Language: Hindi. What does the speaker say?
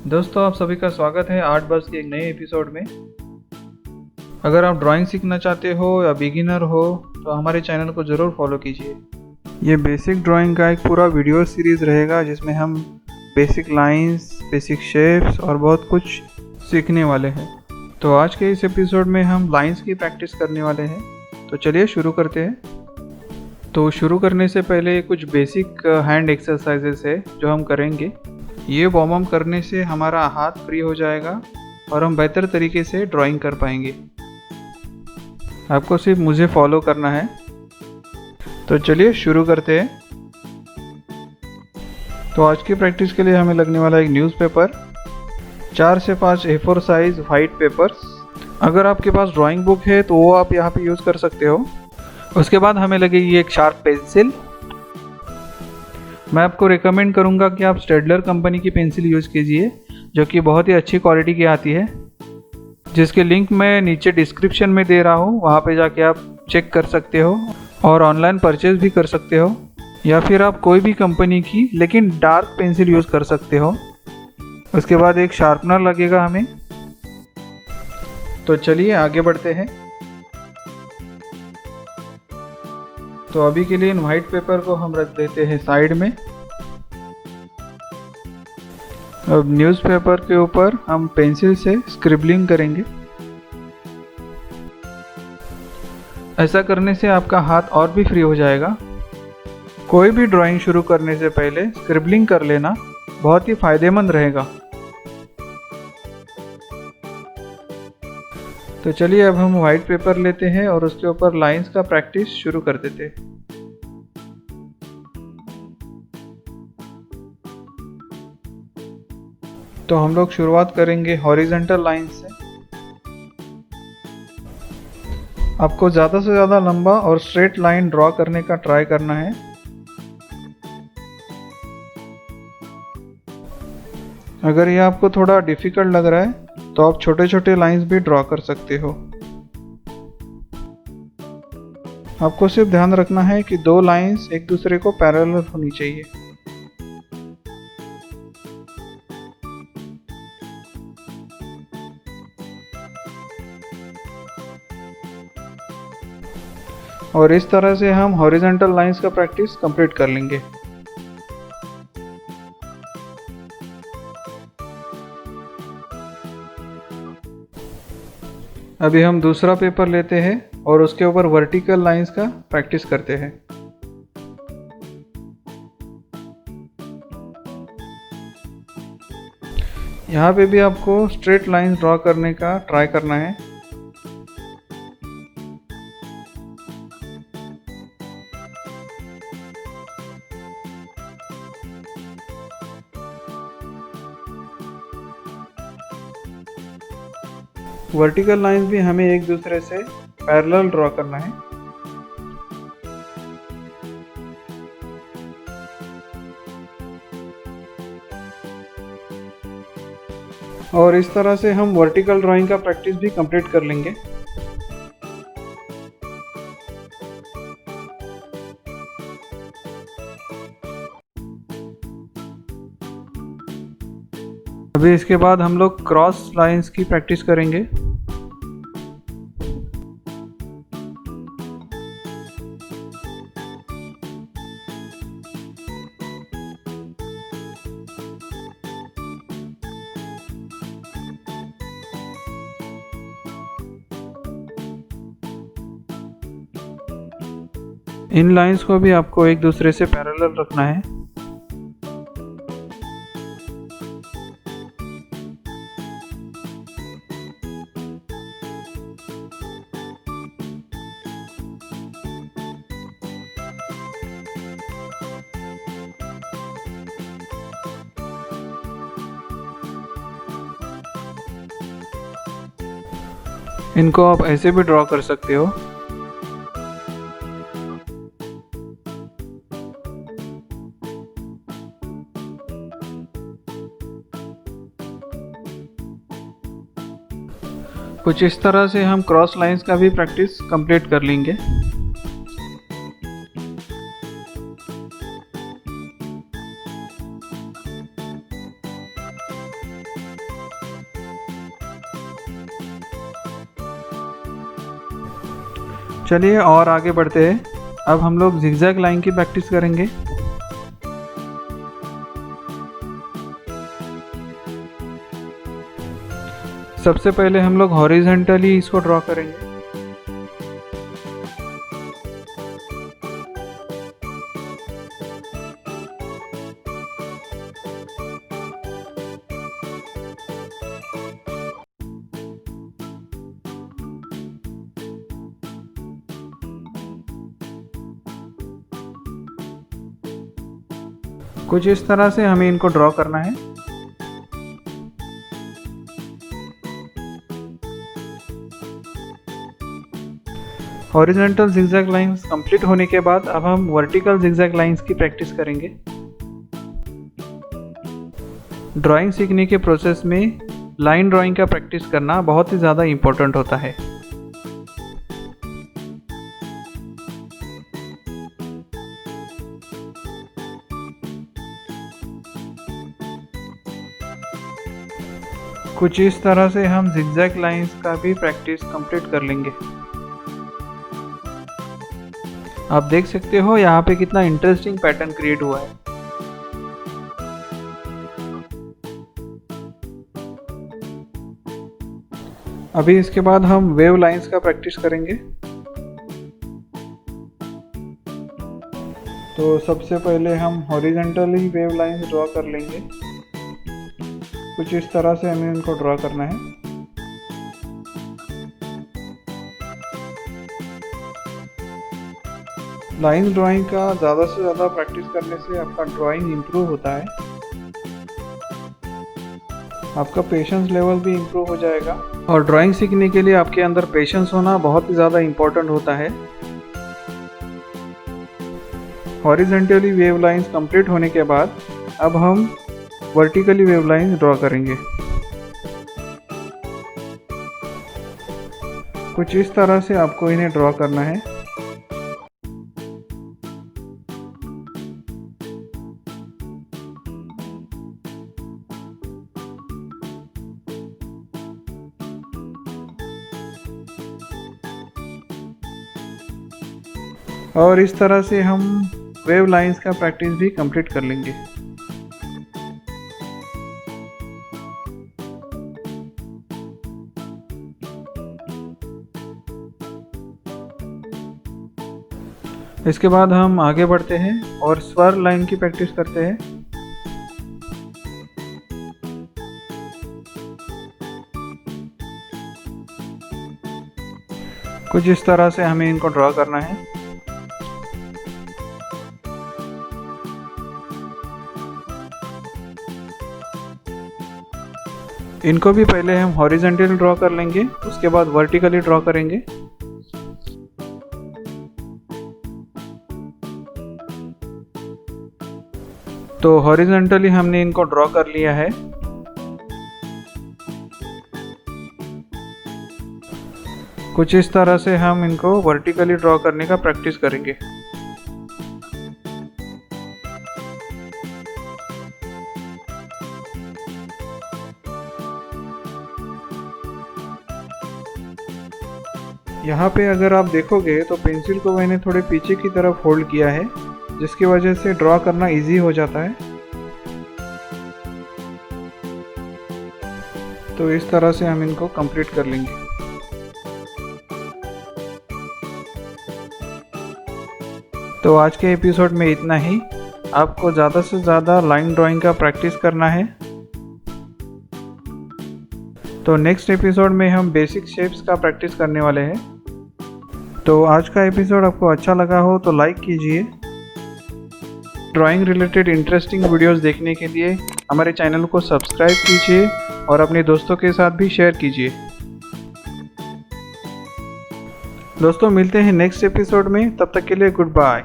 दोस्तों, आप सभी का स्वागत है आर्ट बज़ के एक नए एपिसोड में। अगर आप ड्राइंग सीखना चाहते हो या बिगिनर हो तो हमारे चैनल को ज़रूर फॉलो कीजिए। ये बेसिक ड्राइंग का एक पूरा वीडियो सीरीज़ रहेगा जिसमें हम बेसिक लाइंस, बेसिक शेप्स और बहुत कुछ सीखने वाले हैं। तो आज के इस एपिसोड में हम लाइंस की प्रैक्टिस करने वाले हैं। तो चलिए शुरू करते हैं। तो शुरू करने से पहले कुछ बेसिक हैंड एक्सरसाइजेस है जो हम करेंगे। ये वार्म अप करने से हमारा हाथ फ्री हो जाएगा और हम बेहतर तरीके से ड्राइंग कर पाएंगे। आपको सिर्फ मुझे फॉलो करना है। तो चलिए शुरू करते हैं। तो आज की प्रैक्टिस के लिए हमें लगने वाला एक न्यूज़पेपर, 4 से 5 A4 साइज वाइट पेपर्स। अगर आपके पास ड्राइंग बुक है तो वो आप यहाँ पे यूज़ कर सकते हो। उसके बाद हमें लगेगी एक शार्प पेंसिल। मैं आपको रिकमेंड करूंगा कि आप स्टेडलर कंपनी की पेंसिल यूज़ कीजिए जो कि बहुत ही अच्छी क्वालिटी की आती है, जिसके लिंक मैं नीचे डिस्क्रिप्शन में दे रहा हूँ। वहाँ पे जाके आप चेक कर सकते हो और ऑनलाइन परचेज भी कर सकते हो, या फिर आप कोई भी कंपनी की लेकिन डार्क पेंसिल यूज़ कर सकते हो। उसके बाद एक शार्पनर लगेगा हमें। तो चलिए आगे बढ़ते हैं। तो अभी के लिए इन वाइट पेपर को हम रख देते हैं साइड में। अब न्यूज़पेपर के ऊपर हम पेंसिल से स्क्रिबलिंग करेंगे। ऐसा करने से आपका हाथ और भी फ्री हो जाएगा। कोई भी ड्राइंग शुरू करने से पहले स्क्रिबलिंग कर लेना बहुत ही फायदेमंद रहेगा। तो चलिए अब हम वाइट पेपर लेते हैं और उसके ऊपर लाइंस का प्रैक्टिस शुरू कर देते हैं। तो हम लोग शुरुआत करेंगे हॉरिजॉन्टल लाइन से। आपको ज़्यादा से ज़्यादा लंबा और स्ट्रेट लाइन ड्रॉ करने का ट्राई करना है। अगर ये आपको थोड़ा डिफ़िकल्ट लग रहा है तो आप छोटे छोटे लाइंस भी ड्रॉ कर सकते हो। आपको सिर्फ ध्यान रखना है कि 2 लाइंस एक दूसरे को पैरेलल होनी चाहिए। और इस तरह से हम हॉरिजॉन्टल लाइंस का प्रैक्टिस कंप्लीट कर लेंगे। अभी हम दूसरा पेपर लेते हैं और उसके ऊपर वर्टिकल लाइंस का प्रैक्टिस करते हैं। यहाँ पे भी आपको स्ट्रेट लाइंस ड्रॉ करने का ट्राई करना है। वर्टिकल लाइंस भी हमें एक दूसरे से पैरेलल ड्रॉ करना है। और इस तरह से हम वर्टिकल ड्राइंग का प्रैक्टिस भी कंप्लीट कर लेंगे। अभी इसके बाद हम लोग क्रॉस लाइंस की प्रैक्टिस करेंगे। इन लाइंस को भी आपको एक दूसरे से पैरेलल रखना है। इनको आप ऐसे भी ड्रॉ कर सकते हो। कुछ इस तरह से हम क्रॉस लाइंस का भी प्रैक्टिस कंप्लीट कर लेंगे। चलिए और आगे बढ़ते हैं। अब हम लोग जिगजैग लाइन की प्रैक्टिस करेंगे। सबसे पहले हम लोग हॉरिजॉन्टली इसको ड्रॉ करेंगे। कुछ इस तरह से हमें इनको ड्रॉ करना है। हॉरिजॉन्टल जिगजैग लाइंस कंप्लीट होने के बाद अब हम वर्टिकल जिगजैग लाइंस की प्रैक्टिस करेंगे। ड्राइंग सीखने के प्रोसेस में लाइन ड्राइंग का प्रैक्टिस करना बहुत ही ज़्यादा इम्पोर्टेंट होता है। कुछ इस तरह से हम जिगजैग लाइंस का भी प्रैक्टिस कंप्लीट कर लेंगे। आप देख सकते हो यहाँ पे कितना इंटरेस्टिंग पैटर्न क्रिएट हुआ है। अभी इसके बाद हम वेव लाइंस का प्रैक्टिस करेंगे। तो सबसे पहले हम हॉरिजॉन्टली वेव लाइंस ड्रॉ कर लेंगे। कुछ इस तरह से हमें इनको ड्रॉ करना है। लाइन ड्राइंग का ज़्यादा से ज़्यादा प्रैक्टिस करने से आपका ड्राइंग इम्प्रूव होता है। आपका पेशेंस लेवल भी इम्प्रूव हो जाएगा और ड्राइंग सीखने के लिए आपके अंदर पेशेंस होना बहुत ही ज़्यादा इम्पोर्टेंट होता है। हॉरिजॉन्टली वेव लाइंस कंप्लीट होने के बाद अब हम वर्टिकली वेव लाइंस ड्रॉ करेंगे। कुछ इस तरह से आपको इन्हें ड्रॉ करना है। और इस तरह से हम वेव लाइंस का प्रैक्टिस भी कंप्लीट कर लेंगे। इसके बाद हम आगे बढ़ते हैं और स्वर लाइन की प्रैक्टिस करते हैं। कुछ इस तरह से हमें इनको ड्रॉ करना है। इनको भी पहले हम हॉरिजॉन्टली ड्रॉ कर लेंगे, उसके बाद वर्टिकली ड्रॉ करेंगे। तो हॉरिजॉन्टली हमने इनको ड्रॉ कर लिया है। कुछ इस तरह से हम इनको वर्टिकली ड्रॉ करने का प्रैक्टिस करेंगे। यहाँ पे अगर आप देखोगे तो पेंसिल को मैंने थोड़े पीछे की तरफ होल्ड किया है, जिसकी वजह से ड्रॉ करना इजी हो जाता है। तो इस तरह से हम इनको कंप्लीट कर लेंगे। तो आज के एपिसोड में इतना ही। आपको ज़्यादा से ज़्यादा लाइन ड्राइंग का प्रैक्टिस करना है। तो नेक्स्ट एपिसोड में हम बेसिक शेप्स का प्रैक्टिस करने वाले हैं। तो आज का एपिसोड आपको अच्छा लगा हो तो लाइक कीजिए। ड्राइंग रिलेटेड इंटरेस्टिंग वीडियोस देखने के लिए हमारे चैनल को सब्सक्राइब कीजिए और अपने दोस्तों के साथ भी शेयर कीजिए। दोस्तों मिलते हैं नेक्स्ट एपिसोड में, तब तक के लिए गुड बाय।